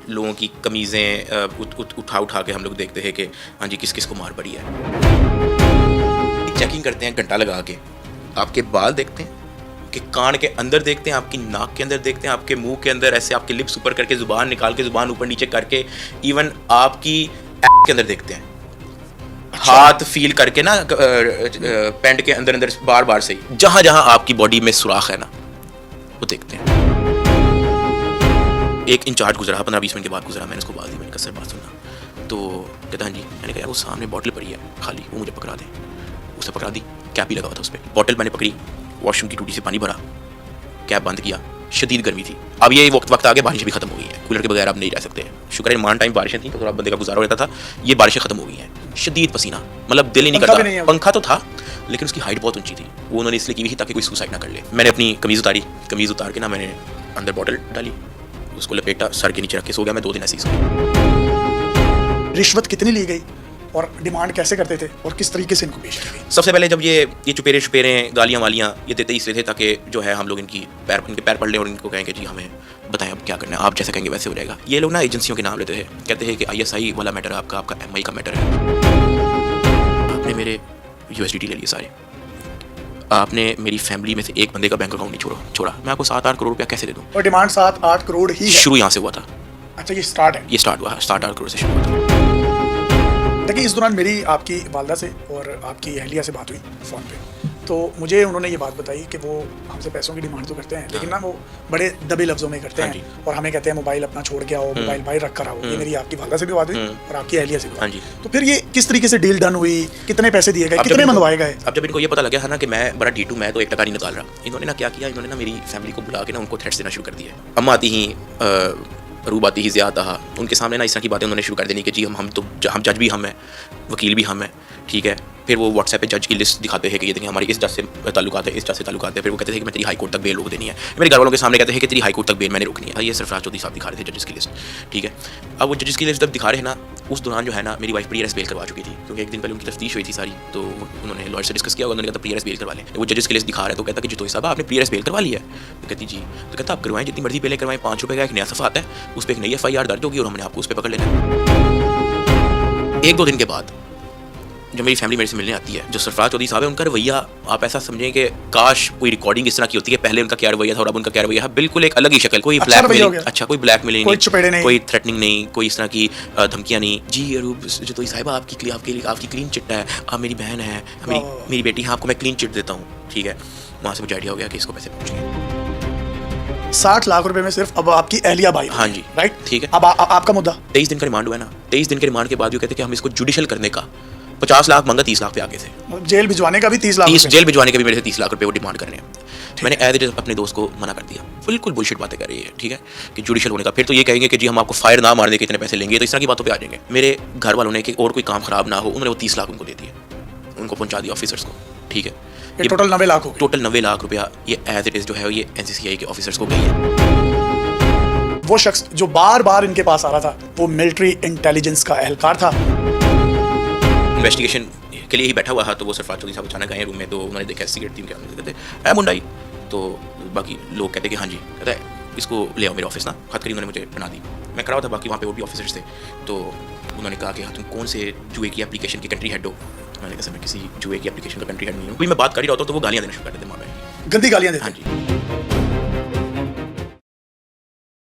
लोगों की कमीज़ें उठा के हम लोग देखते हैं कि हाँ जी किस किस को मार पड़ी है। चेकिंग करते हैं घंटा लगा के, आपके बाल देखते हैं, कि कान के अंदर देखते हैं, आपकी नाक के अंदर देखते हैं, आपके मुंह के अंदर ऐसे आपके लिप्स ऊपर करके ज़ुबान निकाल के ज़ुबान ऊपर नीचे करके इवन आपकी के अंदर देखते हैं। हाथ फील करके ना पैंट के अंदर अंदर बार बार से जहाँ जहाँ आपकी बॉडी में सुराख है ना वो देखते हैं। एक इंचार्ज गुजरा 15-20 मिनट के बाद गुजरा, मैंने उसको बात दी, मैंने कहा सर बात सुनना। तो कहता हाँ जी। मैंने कहा वो सामने बॉटल पड़ी है खाली, वो मुझे पकड़ा दें। उसने पकड़ा दी, कैप ही लगा हुआ था उस पर। बॉटल मैंने पकड़ी, वॉशरूम की टूटी से पानी भरा, कैप बंद किया। शदीद गर्मी थी। अब ये वक्त आ गया, बारिश भी खत्म हो गई है, कूलर के बगैर आप नहीं रह सकते हैं। शुक्र है मान टाइम बारिशें थी तो थोड़ा बंदे का गुजारा हो जाता था। ये बारिशें खत्म हो गई हैं, शदीद पसीना, मतलब दिल ही नहीं करता। पंखा तो था लेकिन उसकी हाइट बहुत ऊंची थी, वो उन्होंने इसलिए की हुई थी ताकि कोई सुसाइड ना कर ले। मैंने अपनी कमीज़ उतारी, कमीज़ उतार के ना मैंने अंदर बॉटल डाली, उसको लपेटा, सर के नीचे रख के सो गया। मैं 2 दिन ऐसे ही सो। रिश्वत कितनी ली गई और डिमांड कैसे करते थे और किस तरीके से इनको पेश की गई? सबसे पहले जब ये चुपेरे गालियाँ वालियाँ ये देते इसलिए थे ताकि जो है हम लोग इनके पैर पड़ लें और इनको कहें कि जी हमें बताएं अब क्या करना है, आप जैसा कहेंगे वैसे हो जाएगा। ये लोग ना एजेंसियों के नाम लेते थे, कहते हैं कि ISI वाला मैटर है आपका MI का मैटर है। आपने मेरे USDT ले लिए सारे, आपने मेरी फैमिली में से एक बंदे का बैंक अकाउंट नहीं छोड़ा। मैं आपको 7-8 करोड़ रुपया कैसे दे दूँ? और डिमांड 7-8 करोड़ ही है। शुरू यहाँ से हुआ था। अच्छा, ये स्टार्ट है? ये स्टार्ट हुआ 7-8 करोड़ से शुरू हुआ था। देखिए, इस दौरान मेरी आपकी वालदा से और आपकी अहलिया से बात हुई फ़ोन पे, तो मुझे उन्होंने ये बात बताई कि वो हमसे पैसों की डिमांड तो करते हैं लेकिन ना वो बड़े दबे लफ्ज़ों में करते हैं और हमें कहते हैं मोबाइल अपना छोड़ के आओ, मोबाइल बाहर रख कर आओ। ये मेरी आपकी वालदा से भी बात हुई और आपकी अहलिया से भी बात हुई। तो फिर ये किस तरीके से डील डन हुई, कितने पैसे दिए गए, कितने मंगवाए गए? अब जब इनको ये पता लगा है ना कि मैं बड़ा डीटू, मैं तो 1 टका नहीं निकाल रहा, इन्होंने ना क्या किया, इन्होंने ना मेरी फैमिली को बुला के ना उनको थ्रेट्स देना शुरू कर दिया। अम्मा आती ही रूब आती ही ज़्यादा, उनके सामने ना इस तरह की बातें उन्होंने शुरू कर देनी कि जी हम जज भी हम हैं, वकील भी हम हैं, ठीक है। फिर वो व्हाट्सएप पे जज की लिस्ट दिखाते हैं कि ये देखिए हमारी इस जज से ताल्लुकात है, इस जज से ताल्लुकात है। फिर वो कहते हैं कि मैं तेरी हाई कोर्ट तक बेल रोक देनी है। मेरे घर वालों के सामने कहते हैं कि तेरी हाई कोर्ट तक बेल मैंने रोकनी है। ये सरफराज चौधरी साहब दिखा रहे थे जजेस की लिस्ट, ठीक है। अब वो जजेस की लिस्ट जब दिखा रहे हैं ना, उस दौरान जो है ना मेरी वाइफ प्री अरेस्ट बेल करवा चुकी थी, क्योंकि एक दिन पहले उनकी तफ्तीश हुई थी सारी, तो उन्होंने लॉयर से डिस्कस किया, उन्होंने कहा प्री अरेस्ट बेल करवा लें। वो जजेस की लिस्ट दिखा रहे हैं तो कहता कि जितोई साहब आपने प्री अरेस्ट बेल करवा लिया है? तो कहती जी। तो कहता आप करवाएं, जितनी मर्जी बेलें करवाएं, 5 रुपये का एक नया सफ़ा आता है, उस पर एक नई FIR दर्ज होगी और हमने आपको उस पर पकड़ लेना है। 1-2 दिन के बाद जो मेरी फैमिली मेरे से मिलने आती है, जो सरफराज चौधरी साहब है, उनका रवैया आप ऐसा समझें कि काश कोई रिकॉर्डिंग इस तरह की होती है, पहले उनका क्या रवैया था और अब उनका क्या रवैया है, बिल्कुल एक अलग ही शक्ल। कोई ब्लैकमेलिंग, अच्छा कोई ब्लैकमेलिंग नहीं, कोई थ्रेटनिंग नहीं, कोई इस तरह की धमकियाँ नहीं। जी अरूब जो तो साहिबा आपकी क्लीन चिट है, आप मेरी बहन है, मेरी बेटी है, आपको मैं क्लीन चिट देता हूँ, ठीक है। वहाँ से मुझे आइडिया हो गया कि इसको पैसे पहुँचेंगे। 60 लाख रुपए में सिर्फ अब आपकी अहलिया भाई? हाँ जी, राइट, ठीक है। अब आपका मुद्दा 23 दिन का रिमांड हुआ है ना, 23 दिन के रिमांड के बाद ये कहते हैं कि हम इसको जुडिशल करने का 50 लाख मांगा, 30 लाख पे आगे थे। जेल भिजवाने का भी 30 लाख? जेल भिजवाने के भी मेरे से 30 लाख रुपए वो डिमांड कर रहे हैं। मैंने एज अपने दोस्त को मना कर दिया, बिल्कुल बुलशिट बातें कर रही है, ठीक है, कि जुडिशल होने का। फिर तो ये कहेंगे कि जी हम आपको फायर ना मारने के इतने पैसे लेंगे, तो इस तरह की बातों पे आ जाएंगे। मेरे घर वालों ने कि और कोई काम खराब ना हो, उन्होंने वो 30 लाख उनको दे दिए, उनको पहुंचा दिया ऑफिसर्स को, ठीक है। ये टोटल 90 लाख हो गए। टोटल 90 लाख रुपया ये एज इट इज जो है ये NCCI के ऑफिसर्स को गई है। वो शख्स जो बार बार इनके पास आ रहा था वो मिलिट्री इंटेलिजेंस का एहलकार था। इन्वेस्टिगेशन के लिए ही बैठा हुआ था, तो वो सरफराज चौधरी साहब अचानक आए रूम में, तो उन्होंने देखा सिगरेट टीम के अंदर, कहते है मुंडाई, तो बाकी लोग कहते कि हाँ जी, कहता है इसको ले आओ मेरे ऑफिस ना। खत करी उन्होंने मुझे बना दी, मैं खड़ा था, बाकी वहाँ पे और भी ऑफिसर्स थे। तो उन्होंने कहा कि हाँ तुम कौन से जुए की एप्लीकेशन की कंट्री हेड हो? मैंने कहा सर मैं किसी जुए की एप्लीकेशन का कंट्री हेड नहीं हूँ। कोई मैं बात कर ही रहा होता तो वो गालियाँ देना शुरू कर देते, माँ बहन गंदी गालियाँ देते? हाँ जी।